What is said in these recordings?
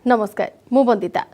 नमस्कार मु Vandita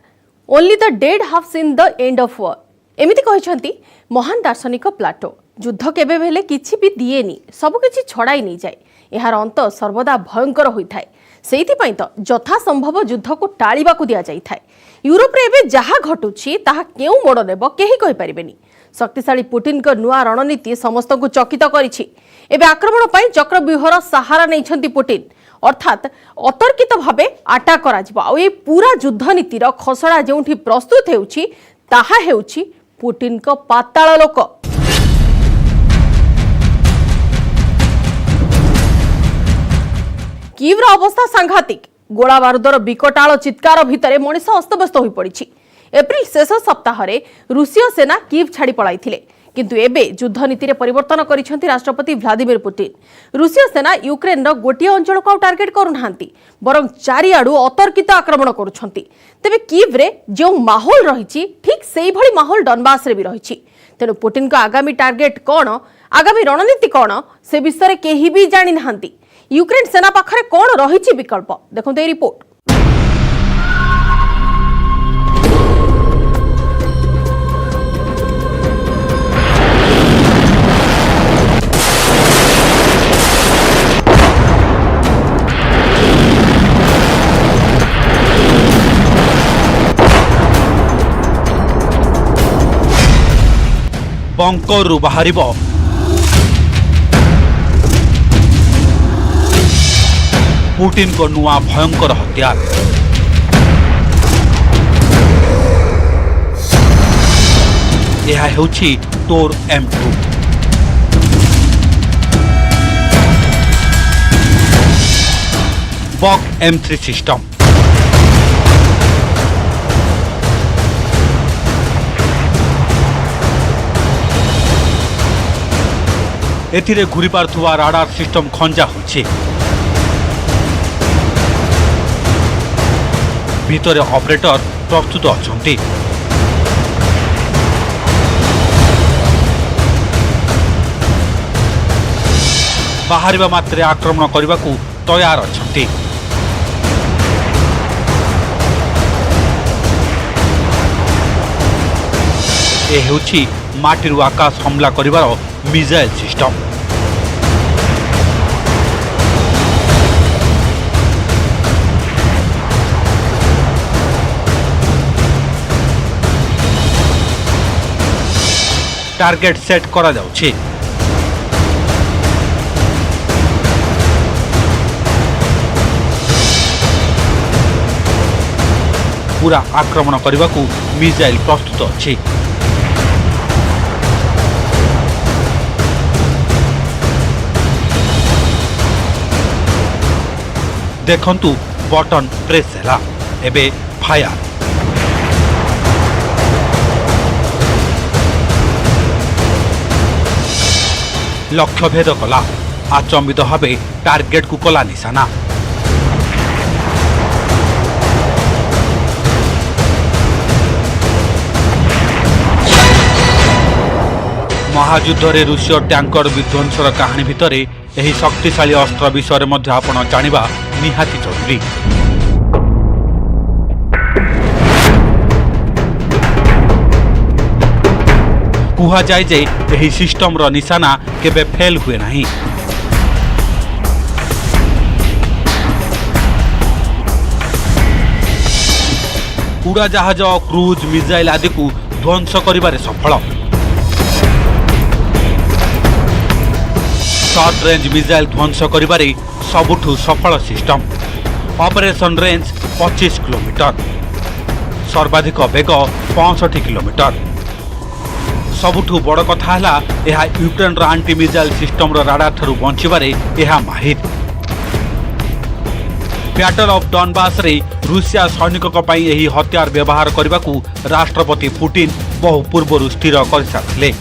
only the dead have seen the end of war एमिति कहते महान दार्शनिक प्लाटो युद्ध केबे भेले किछि भी दिएनी सबकिछि छड़ाई नहीं जाए यार अंत सर्वदा भयंकर होइथाय सेइथिपई तो यथा संभव युद्ध को टाळिबा को दिया जाइथाय यूरोप रे एबे जहा घटुछि ताहा केउ मोड़ नेब केही कहि परिबेनी शक्तिशाली पुटिन को नुआ रणनीति समस्त को चकित करिछि एबे आक्रमण पई चक्रव्यूहर सहारा नैछंती पुटिन अर्थात अतर्कित भावे आटाक कराजिबो आ ए पूरा युद्ध नीतिर खसड़ा जेउठी प्रस्तुत हेउछि ताहा हेउछि पुटिन को पाताल लोक कीव्र अवस्था सांघातिक गोला बारूदर विकटाल चित्कार भितर मनीष अस्तव्यस्त हो पड़ी एप्रिल शेष सप्ताह रूसीय सेना कीव छाड़ी पलाइथिले किंतु एबे युद्ध नीति परिवर्तन करिसेंति राष्ट्रपति व्लादिमीर पुतिन रूसीय सेना यूक्रेन रो गोटिए अंचल को टार्गेट करूनाहांती बरं चारिआडू अतर्कित आक्रमण करुछंती तेबे कीव रे जो माहौल रहिछि ठीक सेही भली माहौल डनबास रे भी रहिछि तेनु पुतिन को आगामी टार्गेट कोन आगामी रणनीति कोन से विषय केही भी जानि नाहांती यूक्रेन सेना पाखरे कोन रहिछि विकल्प देखंते रिपोर्ट बंकरु बाहरिबो पुटिन को नुआ भयंकर हथियार यह हेउछि टोर M2 बक M3 सिस्टम एथिरे घुरी पारुथुवा राडार सिस्टम खंजा होछि भितरे ऑपरेटर प्रस्तुत अछंती बाहरिबा मात्रे आक्रमण करबाकू तैयार अछंती ए हेउछि माटिरु आकाश हमला करिवार मिसाइल सिस्टम टार्गेट सेट करा जाउछि पूरा आक्रमण करबाकू मिसाइल प्रस्तुत अछि देखंतु बटन प्रेस हैला एबे फायर लक्ष्य भेद कला आचंबित भावे टार्गेट को कला निशाना महायुद्ध रे रूसीय टैंकर विध्वंसर कहानी भितर एही शक्तिशाली अस्त्र विषय मध्ये आपण जानिबा निहाती जरूरी कुहा जाए जे एही सिस्टम रो निशाना केबे फेल हुए नहीं उड़ा जहाज क्रूज मिसाइल आदि को ध्वंस करिबारे सफल शॉर्ट रेंज मिसाइल ध्वंस करिबारे सबुठु सफल सिस्टम ऑपरेशन रेंज 25 किलोमीटर सर्वाधिक वेग 65 किलोमीटर सबुठु बड़ कथा हला यह यूक्रेन रो एंटी मिसाइल सिस्टम रो राडार थारु बंचिबारे यह माहिर बैटल ऑफ डनबास रे रूसिया सैनिकों पई एही हथियार व्यवहार करबाकू राष्ट्रपति पुतिन बहु पूर्व स्थिर कर साथिले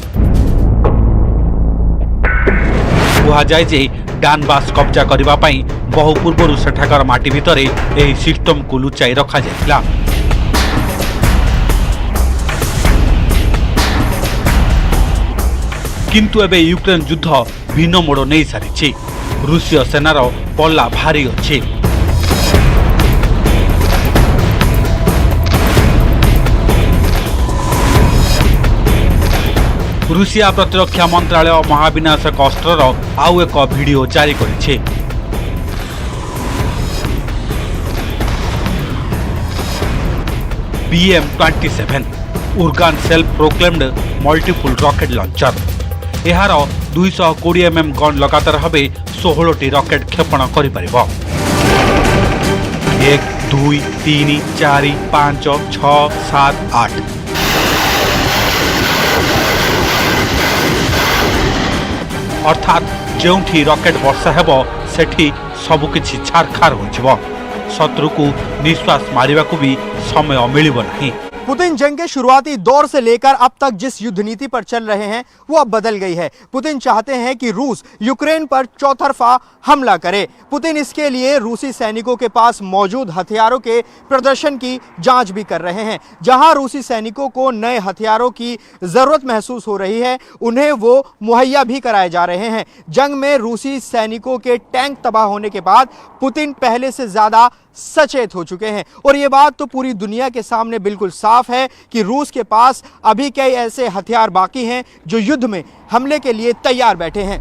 कुहा जाय जे डनबास कब्जा करबा पई बहु पूर्व सेठाकर माटी भितरे एही सिस्टम को लुचाई रखा जायतिला किंतु एबे यूक्रेन युद्ध भिन्न मोड़ नहीं सारी रूसीय सेनार पल्ला भारी अच्छी ରୁଷିଆ ପ୍ରତିରକ୍ଷା ମନ୍ତ୍ରାଳୟ ମହାବିନାଶକ ଅସ୍ତ୍ରର ଆଉ ଏକ ଭିଡିଓ ଜାରି କରିଛି। BM-27 Uragan self proclaimed multiple rocket launcher. ଏହାର 220 mm ଗନ୍ ଲଗାତାର ଭାବେ 16ଟି ରକେଟ୍ କ୍ଷେପଣ କରିପାରିବ। 1 2 3 4 5 6 7 8 अर्थात जोठी रकेट वर्षा हेब सेठी सबुकिछि छारखार होइछिब। शत्रु को निश्वास मारिबा को भी समय मिलिब नहीं। पुतिन जंग के शुरुआती दौर से लेकर अब तक जिस युद्ध नीति पर चल रहे हैं वो अब बदल गई है। पुतिन चाहते हैं कि रूस यूक्रेन पर चौतरफा हमला करे। पुतिन इसके लिए रूसी सैनिकों के पास मौजूद हथियारों के प्रदर्शन की जांच भी कर रहे हैं। जहां रूसी सैनिकों को नए हथियारों की जरूरत महसूस हो रही है, उन्हें वो मुहैया भी कराए जा रहे हैं। जंग में रूसी सैनिकों के टैंक तबाह होने के बाद पुतिन पहले से ज्यादा सचेत हो चुके हैं और ये बात तो पूरी दुनिया के सामने बिल्कुल साफ है कि रूस के पास अभी कई ऐसे हथियार बाकी हैं जो युद्ध में हमले के लिए तैयार बैठे हैं।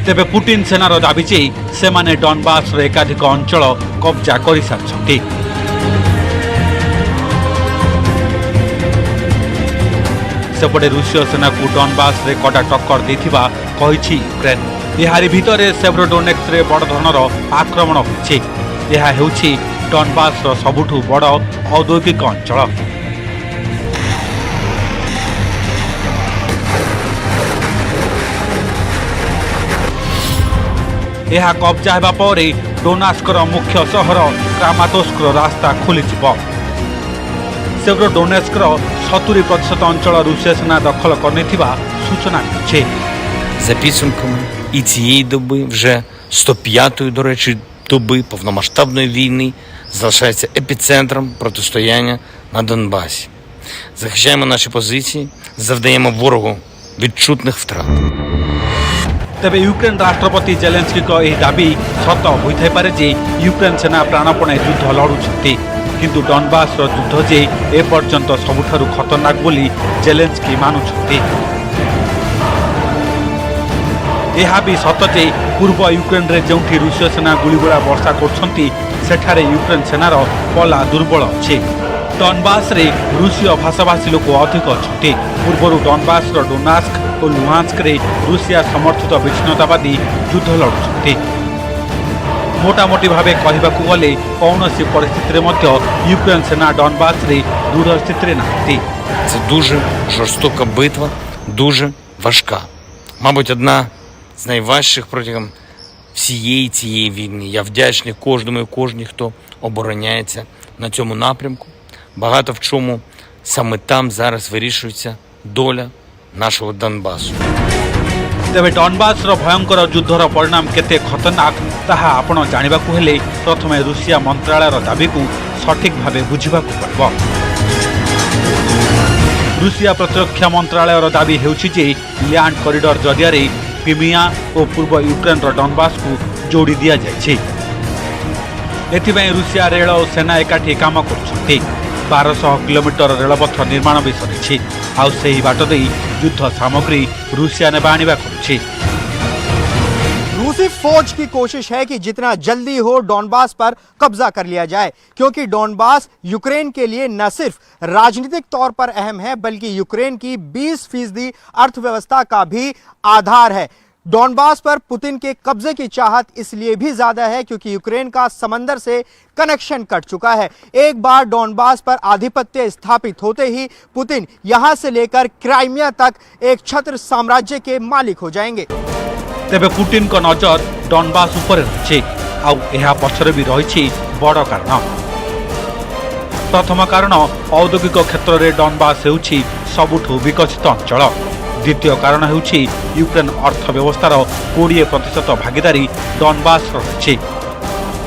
तेबे पुतिन सेनार दाबी जे सेमाने डॉनबास रे एकाधिक अंचल कब्जा करि सारछंती। सेपटे रूसीय सेना को डॉनबास रे कड़ा टक्कर देथिबा कहिछि यूक्रेन। एहारी भितरे सेव्रोडोनेक्स रे बड़ धरनर आक्रमण होइछि। एहा हेउछि डॉनबास रो सबुठु बड़ औद्योगिक अंचल। एहा कब्जा हेबा परे डोनास्कर मुख्य सहर क्रामातोस्कर रास्ता खोलिजिब। सेव्रोडोनेस्कर 70% अंचल रूसीय सेना दखल करनेथिबा सूचना मिलुछि। За підсумками і цієї доби, вже 105-ї, до речі, доби повномасштабної війни, залишається епіцентром протистояння на Донбасі. Захищаємо наші позиції, завдаємо ворогу відчутних втрат. तेबे यूक्रेन राष्ट्रपति जेलेंस्की को यह दाबी सत होइथाइ पारे जे यूक्रेन सेना प्राणपणे युद्ध लड़ुछंती, किंतु डॉनबास रो युद्ध जे ए पर्यंत सबुठारु खतरनाक बोली जेलेंस्की मानुछंती। यह भी सत जे पूर्व यूक्रेन रे जोंठी रूसीय सेना गुलीगोला वर्षा करछंती सेठारे यूक्रेन सेनार पला दुर्बल अछि। डॉनबास रे रूसीय भाषाभाषी लोक अधिक अछंती। पूर्वरु डॉनबास रो डोनास्क और लुहांस्क रे रूसिया समर्थित विच्छिन्नतावादी युद्ध लड़ुछंती। मोटामोटी भावे कहबाकू गले कौनसी परिस्थिति मध्य यूक्रेन सेना डॉनबास रे दृढ़ स्थिति नाहंती। Це дуже жорстока битва, дуже важка. Мабуть, одна з найважчих протягом всієї цієї війни. Я вдячний кожному і кожній, хто обороняється на цьому напрямку. Багато в чому саме там зараз вирішується доля нашого Донбасу. तेबे डॉनबास रो भयंकर युद्धर परिणाम केते खतरनाक ताहा आपण जानिबाकू हेले प्रथमे रूसिया मंत्रालयर दाबी को सठिक भावे बुझिबाकू पड़िबो। रूसिया प्रतिरक्षा मंत्रालयर दाबी हेउछि जे लैंड कॉरिडोर जरिया क्रिमिया और पूर्व यूक्रेन रो डॉनबास को जोड़ी दिया जायछि। एथिबाई रूसिया रेल और सेना एकाठी काम करुछंती। 1200 किलोमीटर रेलपथ निर्माण भी सरिछि। आउ सेही बाट देई युद्ध सामग्री रूसिया ने बाणिबा करुछि। रूसी फौज की कोशिश है कि जितना जल्दी हो डॉनबास पर कब्जा कर लिया जाए, क्योंकि डॉनबास यूक्रेन के लिए न सिर्फ राजनीतिक तौर पर अहम है बल्कि यूक्रेन की 20% अर्थव्यवस्था का भी आधार है। डॉनबास पर पुतिन के कब्जे की चाहत इसलिए भी ज्यादा है क्योंकि यूक्रेन का समंदर से कनेक्शन कट चुका है। एक बार डॉनबास पर आधिपत्य स्थापित होते ही पुतिन यहां से लेकर क्राइमिया तक एक छत्र साम्राज्य के मालिक हो जाएंगे। तेबे पुतिन को नजर डॉनबास ऊपर रही। आउ एहा पछरे भी रही बड़ कारण। प्रथम कारण औद्योगिक क्षेत्र में डॉनबास हेउछि सबुठु विकसित अंचल। द्वितीय कारण हेउछि यूक्रेन अर्थव्यवस्थार 20% भागीदारी डॉनबास रही।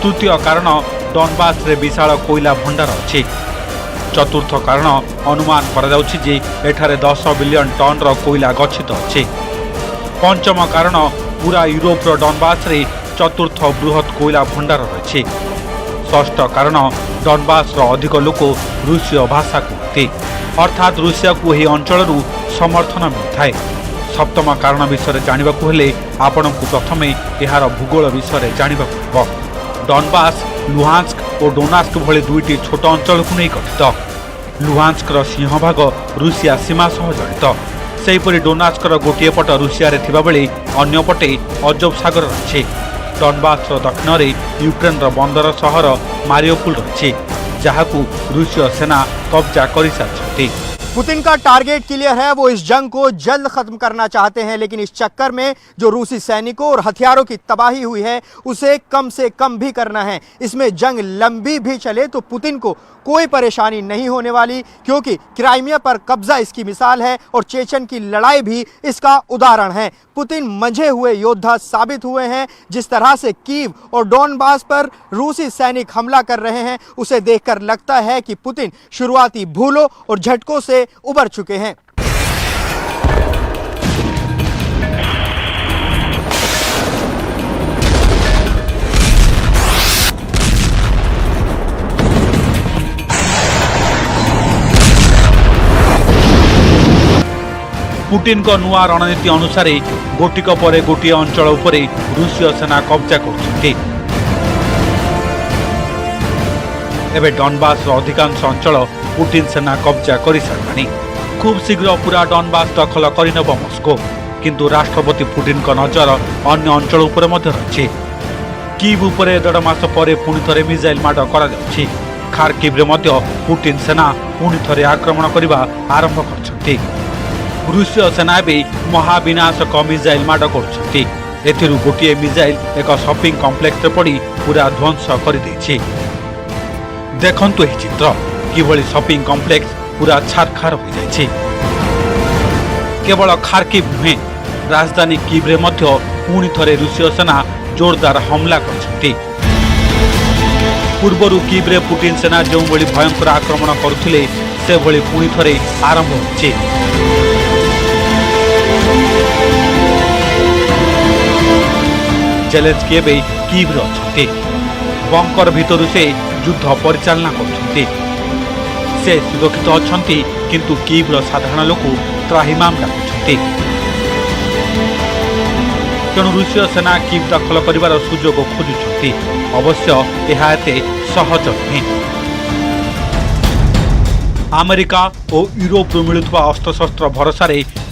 तृतीय कारण डॉनबास रे विशाल कोयला भंडार अछि। चतुर्थ कारण अनुमान करा जाउछि जे एठारे 10 बिलियन टन रो कोयला गच्छित अछि। पंचम कारण पूरा यूरोप रो डॉनबास रे चतुर्थ बृहत कोयला भंडार रही। षष्ठ कारण डॉनबास रो अधिक लोक रूसीय भाषा कहते। अर्थात रूसिया को यह अंचल समर्थन मिलता है। सप्तम कारण विषय जानवाक हेले आपण को प्रथम यार भूगोल विषय जानवाक डॉनबास, लुहांस्क और डोनास्क भली दुईटी छोट अंचल को नहीं गठित। लुहांस्कर सिंहभाग रूसिया सीमा सह जड़ित। सेहीपरि डोनास्कर गोटे पट रूसिया रे थिबा बेले अन्य पटे अजब सागर रही। डॉनबास दक्षिण में यूक्रेन बंदर सहर मारियोपोल रही, जहां रूसीय सेना कब्जा कर सारी। पुतिन का टारगेट क्लियर है, वो इस जंग को जल्द खत्म करना चाहते हैं, लेकिन इस चक्कर में जो रूसी सैनिकों और हथियारों की तबाही हुई है उसे कम से कम भी करना है। इसमें जंग लंबी भी चले तो पुतिन को कोई परेशानी नहीं होने वाली, क्योंकि क्राइमिया पर कब्जा इसकी मिसाल है और चेचन की लड़ाई भी इसका उदाहरण है। पुतिन मंझे हुए योद्धा साबित हुए हैं। जिस तरह से कीव और डॉनबास पर रूसी सैनिक हमला कर रहे हैं, उसे देखकर लगता है कि पुतिन शुरुआती भूलों और झटकों से उबर चुके हैं। पुटिन को नुआ रणनीति अनुसार गोटिक पर गोटे अंचल उपरे रूसीय सेना कब्जा कर डॉनबास अधिकांश अंचल पुटिन सेना कब्जा कर सारे। खूब शीघ्र पूरा डॉनबास दखल करनेब मस्को, किंतु राष्ट्रपति पुटिन का नजर अन्य अंचल उपर मध्य रही। कीव उपरे 1.5 मास पर पुणी थे मिसाइल माड़ कर खार्किव रे मध्य पुटिन सेना पुणी थे आक्रमण करने आरंभ कर। रूसीय सेना भी महाविनाशक मिसाइल माड़ कर गोटे मिसाइल एक शॉपिंग कॉम्प्लेक्स रे पड़ी पूरा ध्वंस कर देखंतु यह चित्र किभली शॉपिंग कॉम्प्लेक्स पूरा छारखार हो जाए। केवल खार्किव नुहे, राजधानी कीव रे मध्य पुणी थे रूसीय सेना जोरदार हमला कर। पूर्वर कीव रे पुटिन सेना जो भली भयंकर आक्रमण करुथिले से भली पुणी थे आरंभ होछि। जेलेंस्की एबे कीव रे अछंती। बंकर भितर से युद्ध परिचालना करछंती। से सुरक्षित अछंती, किंतु कीव रो साधारण लोक त्राहिमाम डाकुछंती। तेणु रूसीय सेना कीव दखल करिवार सुजोग खोजुछंती। अवश्य यह एते सहज नुहे। अमेरिका और यूरोप मिलुवा अस्त्रशस्त्र भरोसा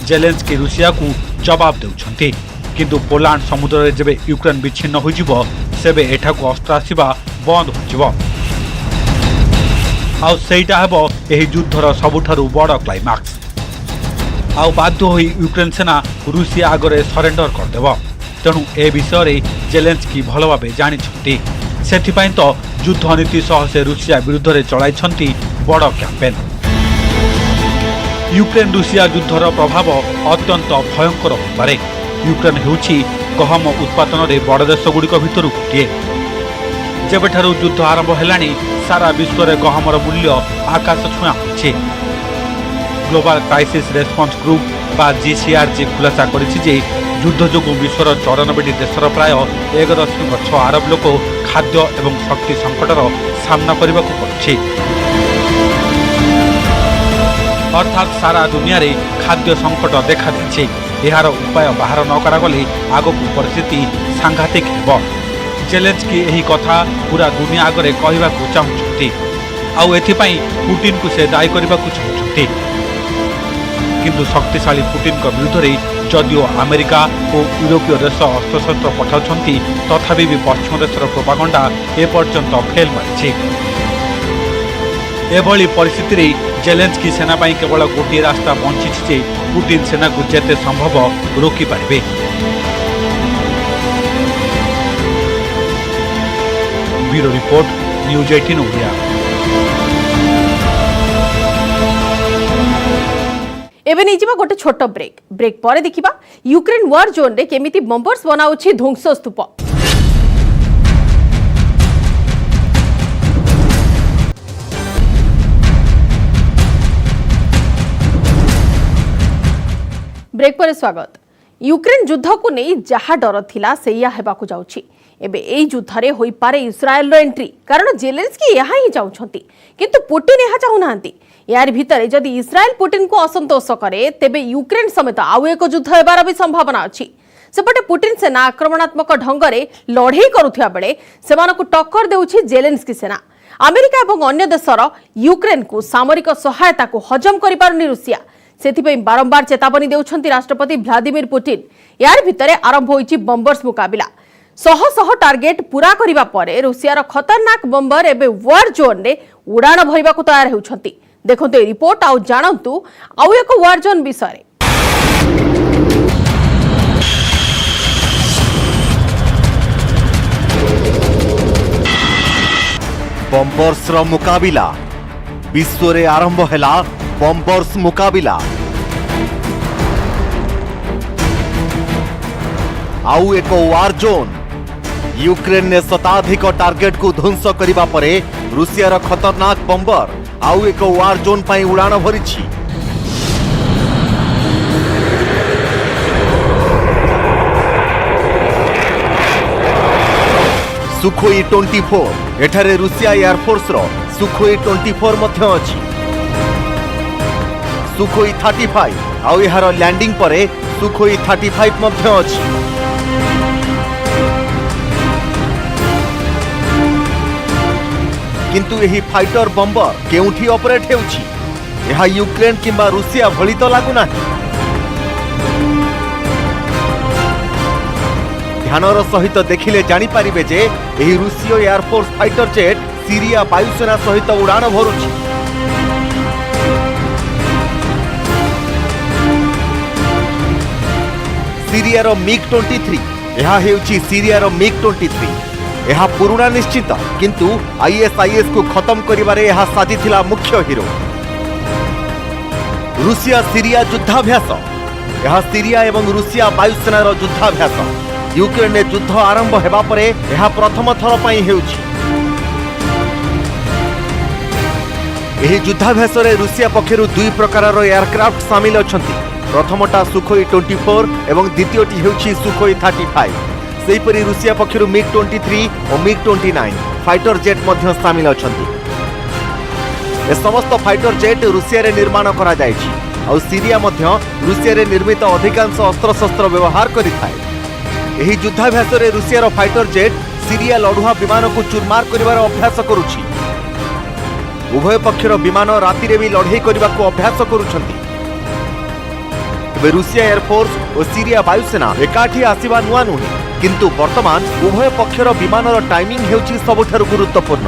जेलेंस्की रूसिया को जवाब देउछंती, किंतु पोलैंड समुद्र में जब यूक्रेन विच्छिन्न हो सेबे एठाकू अस्त्र आसिबा बंद हो आईटा हेब यह युद्धर सबुठारु बड़ क्लाइमैक्स। आउ बाध्य होई यूक्रेन सेना रूसिया आगरे सरेंडर करदेव। तेणु ए विषय जेलेंस्की भल भाव जानी, सेथिपाई तो युद्ध नीति सह से रूसिया विरुद्ध में चलाई बड़ कैंपेन। यूक्रेन रूसिया युद्धर प्रभाव अत्यंत भयंकर हो पारे। यूक्रेन होउछि गहम उत्पादन में बड़ देशगुड़िक भितर गोटे। जेबेठारु युद्ध आरंभ हेलानी सारा विश्व में गहमर मूल्य आकाश छुआ होइछे। ग्लोबल क्राइसिस रेस्पॉन्स ग्रुप बा जीसीआरजी खुलासा करिछि जे युद्ध जोगु विश्वर 94 देशर प्राय 1.6 अरब लोक खाद्य एवं शक्ति संकटर सामना करने को पड़ुछि। अर्थात सारा दुनिया रे खाद्य संकट देखा देछि। यार उपाय बाहर न करागले आगकू परिस्थिति सांघातिक हेब। जेलेंस्की यही कथा पूरा दुनिया आगरे कहवाकू चाहुछंती। आउ एथिपाई पुटिन को से दायी करबाकू चाहुछंती। किंतु शक्तिशाली पुटिन को विरुद्ध रे जदिओ अमेरिका और यूरोपीय देश अस्त्रशस्त्र पठाउछंती, तथापि भी पश्चिम देशर प्रोपागंडा एपर्यंत फेल मारिछि। एभली परिस्थिति रे जेलेंस्की सेना पाई केवल गोटे रास्ता बंची जे पुटिन सेना को जेते संभव रोकी पारिबे। Bureau report, news 18 Odia. एबे निजिबा गोटे छोट ब्रेक पर देखिबा यूक्रेन वार जोन रे केमिति बम्बर्स बनाउछि ध्वंस स्तूप। ब्रेक पर स्वागत। यूक्रेन युद्ध को नहीं जहा डर थिला सेया हेबाकू जाउछि। एबे एई युद्धरे होई पारे इस्राएल रो एंट्री कारण जेलेंस्की यहा ही चाहुछंती किंतु पुतिन यहा चाहुनांती। यार भितरे जदि इस्राएल पुतिन को असंतोष करे तेबे यूक्रेन समेत आउ एक युद्ध हेबार भी संभावना अछि। सेपटे पुतिन सेना आक्रमणात्मक ढंगरे लड़ाई करुथिया बेले सेमानकु टक्कर देउछि जेलेंस्की सेना। अमेरिका एवं अन्य देशर यूक्रेन को सामरिक सहायता को हजम करि पारुनी रूसिया सेथिपई बारंबार चेतावनी देउछंती राष्ट्रपति व्लादिमीर पुतिन। यार भितरे आरंभ होइछि बम्बर्स मुकाबिला शह शह टार्गेट पूरा करिबा परे रूसियार खतरनाक बम्बर एबे वार जोन रे उड़ाण भरिबाकु तैयार हेउछंती। देखंतु ए रिपोर्ट आउ जानंतु आउ एक वार जोन विषय। बम्बर्स रो मुकाबिला विश्व रे आरंभ हैला बम्बर्स मुकाबिला। आउ एक वार जोन यूक्रेन ने शताधिक टार्गेट को ध्वंस करिबा परे रूसियार खतरनाक बम्बर आउ एक वार जोन पाई उड़ाण भरिछि। सुखोई 24 एठारे रूसिया एयरफोर्स रो सुखोई 24 मध्य अछि। सुखोई 35 आउ एहार लैंडिंग परे सुखोई 35 मध्य अछि। किंतु यही फाइटर बम्बर केउठी ऑपरेट हेउछि यह यूक्रेन किंबा रूसिया भली तो लागु नाही। ध्यानर सहित देखिले जानी पारिबे जे एही रूसीय एयरफोर्स फाइटर जेट सीरिया वायुसेना सहित उड़ाण भरुछि। सीरियार मिग 23 यह हेउछि सीरियार मिग 23 यह पुराना निश्चित किंतु आईएसआईएस को खत्म करिबारे यह साजिथिला मुख्य हीरो। रूसिया सीरिया युद्धाभ्यास यह सीरिया एवं रूसिया वायुसेनार युद्धाभ्यास यूक्रेन ने युद्ध आरंभ हेबा परे यह प्रथम थर पई हेउछि। एही युद्धाभ्यास रे रूसिया पक्षरु दुई प्रकारर एयरक्राफ्ट शामिल अछंती। प्रथमटा सुखोई 24 एवं द्वितीयटी हेउछि सुखोई 35। सेहीपरि रूसिया पक्षरु मिग 23 और मिग 29 फाइटर जेट मध्य शामिल अछंती। ए समस्त फाइटर जेट रूसिया रे निर्माण करा जायछि और सीरिया मध्य रूसिया रे निर्मित अधिकांश अस्त्र शस्त्र व्यवहार करिथाय। एही युद्धाभ्यास रे रूसियार फाइटर जेट सीरिया लढुआ विमान को चूरमार करिवार अभ्यास करूछि। उभय पक्षर विमान राति रे भी लढाई करबा को अभ्यास करूछंती। एबे रूसिया एयरफोर्स और सीरिया वायुसेना एकाठी आसीबा नुआ नुहे किंतु वर्तमान उभय पक्षर विमानर टाइमिंग हेउछि सबठारु गुरुत्वपूर्ण।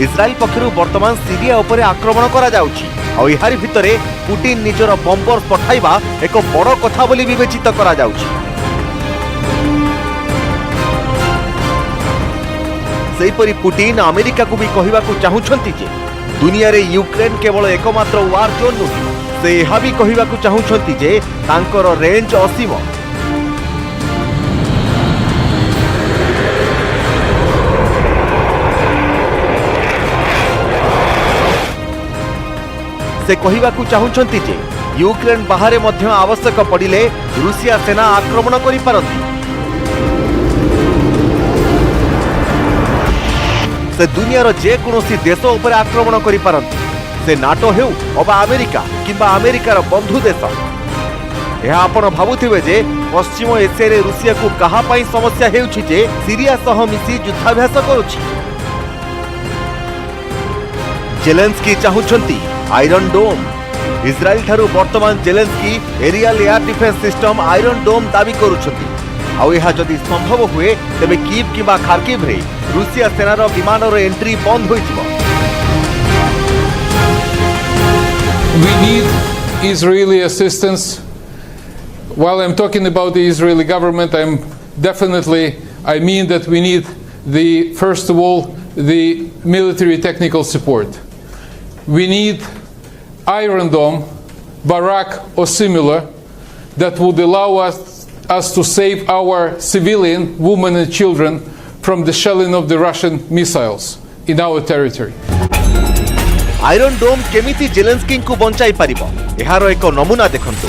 इस्राएल पक्षरु वर्तमान सीरिया उपरे आक्रमण करा जाउछि और इहारी भितरे पुतिन निजर बम्बर पठाइबा एक बड़ कथा बोली विवेचित करा जाउछि। सेहीपरि पुतिन अमेरिका को भी कहिबाकू चाहुछंती जे दुनिया रे यूक्रेन केवल एकमात्र वार जोन नुहे से यह भी कहिबाकू चाहुछंती जे तांकर रेंज असीम। से कहिबाकू चाहुछंती जे यूक्रेन बाहरे मध्य आवश्यक पड़िले रूसिया सेना आक्रमण करि पारंती। से दुनियार जे कोनोसी देश उपर आक्रमण करि पारंती। से नाटो हेउ अबा अमेरिका किंबा अमेरिकार बंधु देश। यह आपण भाबुथिबे जे पश्चिम एशिया रे रूसिया को कहा पई समस्या हेउछि जे सीरिया सह मिसी युद्धाभ्यास करूछि। जेलेंस्की चाहुछंती आयरन डोम। इस्राएल ठारू वर्तमान Zelensky aerial air defence system Iron Dome दाबी करूछंती। आउ यह जदि संभव हुए तेबे कीव किंबा खार्किव रे रूसिया सेनार विमानर एंट्री बंद होइथिबो। We need Israeli assistance. While I'm talking about the Israeli government, I mean that we need first of all, the military technical support. We need Iron Dome, Barak or similar, that would allow us to save our civilian women and children from the shelling of the Russian missiles in our territory. Iron Dome केमिति Zelensky को बंचाई पारिबो एहार एक नमूना देखंतु।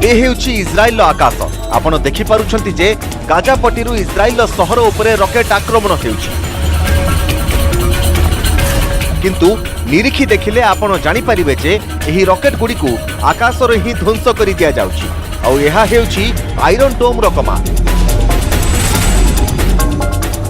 ए हेउछि इस्राएल आकाश। आपण देखि पारुछंती जे Gaza पट्टीरू इस्राएल सहर उपरे rocket आक्रमण हेउछि, किंतु निरीखी देखिले आपण जानि परिबे जे एही रॉकेट गुडी को आकाश रे ही ध्वंस करि दिया जाउछि। आ एहा हेउछि आयरन डोम रो कमाल।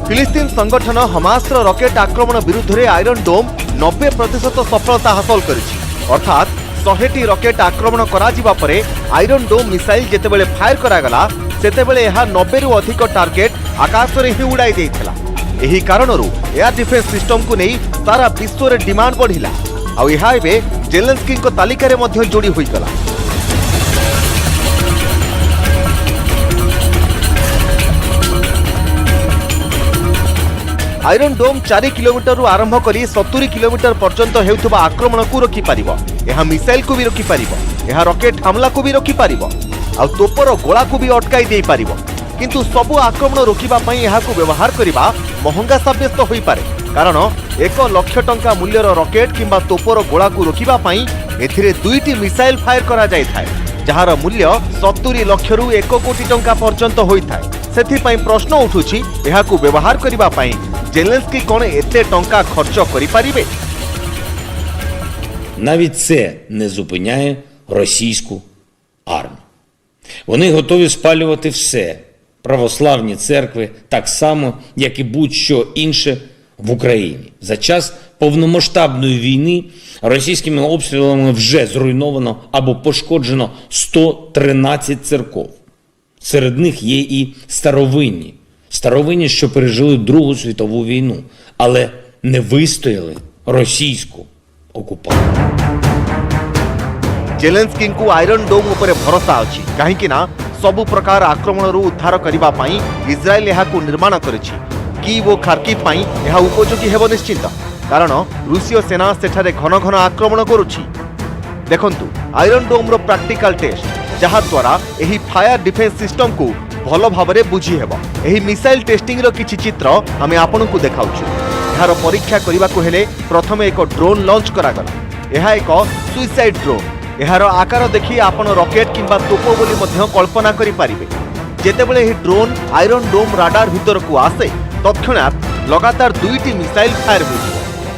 फिलिस्तीन संगठन हमास रॉकेट आक्रमण विरुद्ध रे आयरन डोम 90% सफलता हासिल करिछि। अर्थात 100टी रॉकेट आक्रमण करा जिबा परे आयरन डोम मिसाइल जेतेबेले फायर करागला सेतेबेले एहा 90 रु अधिक टार्गेट आकाश रे ही उड़ाई देइथिला। एही कारणरू एयर डिफेंस सिस्टम को नहीं सारा विश्व रे डिमांड बढ़िला। आ एहा एबे जेलेंस्की को तालिका रे मध्ये जोड़ी होई गला। आयरन डोम 4 किलोमीटर रु आरंभ करी 70 किलोमीटर पर्यंत हेउथबा आक्रमण को रोकी पारिबो। एहा मिसाइल को भी रोकी पारिबो, एहा रॉकेट हमला को भी रोकी पारिबो, आ तोपर गोला को भी अटकाई देई पारिबो। किंतु सबु आक्रमण रोकिबा पई एहाकु व्यवहार करिबा महंगा साब्यस्त होई पारे, कारण 1 लाख टंका मूल्यर रॉकेट किंबा तोपर गोला को रोकिबा पई एथिरे 2टी मिसाइल फायर करा जाय थाए, जहार मूल्य 70 लाख रु 1 कोटी टंका पर्यंत होई थाए। सेथि पई प्रश्न उठुछि एहाकु व्यवहार करिबा पई जेलेंस्की कोन एते टंका खर्च करि पारिबे? Навіть це не зупиняє російську армію. Вони готові спалювати все, православні церкви, так само, як і будь-що інше в Україні. За час повномасштабної війни російськими обстрілами вже зруйновано або пошкоджено 113 церков. Серед них є і старовинні, що пережили Другу світову війну, але не вистояли російську окупацію. जेलेंस्की को आयरन डोम उपरे भरोसा अछि, काहेकि ना सबु प्रकार आक्रमण रु उद्धार करिबा पई इस्राएल एहाकु निर्माण करिछि। कीव ओ खार्किव पई एहा उपयोगी हेबो निश्चित, कारण रूसीय सेना सेठारे घन घन आक्रमण करुछि। देखंतु आयरन डोम रो प्रैक्टिकल टेस्ट, जहा द्वारा एही फायर डिफेंस सिस्टम को भलो भाबरे बुझी हेबो। एही मिसाइल टेस्टिंग रो किछि चित्र आमे आपनकु देखाउछु। एहार परीक्षा करिबा को हेले प्रथमे एक ड्रोन लॉन्च करा गला। एहा एक सुइसाइड ड्रोन। एहार आकार देखि आपण रॉकेट किंबा तोपो बोली मध्य कल्पना करि पारिबे। जेतेबेले एही ड्रोन आयरन डोम राडार भितर को आसे तत्क्षणात लगातार 2टी मिसाइल फायर होइछो।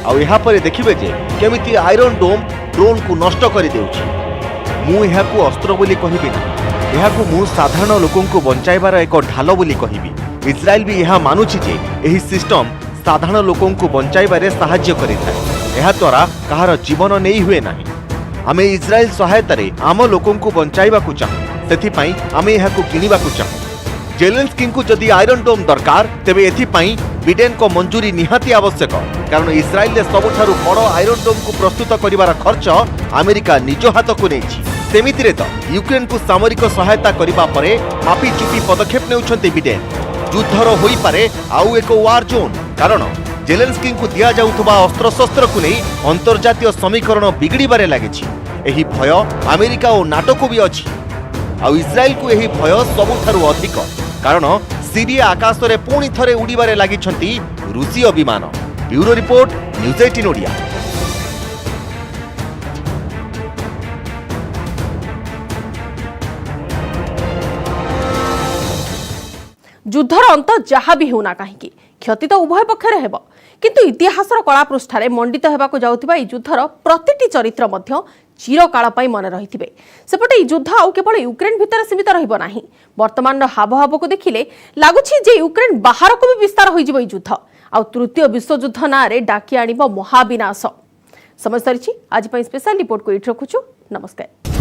आ एहा परे देखिबे जे केमिति आयरन डोम ड्रोन को नष्ट करि देउछि। मु एहाकु अस्त्र बोली कहिबि ना, एहाकु मु साधारण लोकन को बंचाइबार एक ढाल बोली कहिबि। इस्राएल भी एहा मानुछि जे एही सिस्टम साधारण लोकन को बंचाइबारे सहाय्य करिथाय। एहा द्वारा कहार जीवन नेई हुए नाही। आमे इस्राएल सहायता रे आम लोकन को बंचाइबा को चाहू, सेथि पई आमे एहाकु किनिबा को चाहू। जेलेंस्की को जदि आयरन डोम दरकार तेबे एथि पई बिडेन को मंजूरी निहाती आवश्यक, कारण इस्राएल ले सबुठारु बड़ आयरन डोम को प्रस्तुत करिवार खर्च अमेरिका निज हाथ को नेछि। सेमितिरे तो यूक्रेन को सामरिक सहायता करिबा परे मापी चुपी पदक्षेप नेउछन्ते बिडेन। युद्धर होई पारे आउ एक वार जोन, कारण जेलेंस्की को दिया जाउथबा अस्त्र शस्त्र को नहीं अंतर्जातीय समीकरण बिगड़ीबारे लागिछि। एही भय अमेरिका और नाटो को भी अछि। आउ इस्राएल को एही भय सबुठारु अधिक, कारण सीरिया आकाश रे पुणी थरे उड़ीबारे लागिछन्ती रूसीय विमान। Bureau report, news 18 Odia. युद्धर अंत जहाँ भी होना कहीं क्षति तो उभय पक्षरे हेब, किंतु इतिहासर कला पृष्ठारे मंडित हेबाकु जाउथिबा ई युद्धर प्रतिटी चरित्र मध्य चिरकाल पई मन रहिथिबे। सेपटे ई युद्ध आउ केवल यूक्रेन भितर सीमित रहिबो नाही। वर्तमान हावभाव को देखिले लागुछि जे यूक्रेन बाहर को भी विस्तार होई जिवो ई युद्ध आउ तृतीय विश्वयुद्ध नारे डाकी आनिबो महाविनाश। समय सरिछि आज पई स्पेशल रिपोर्ट को इठ रखुछु। नमस्कार।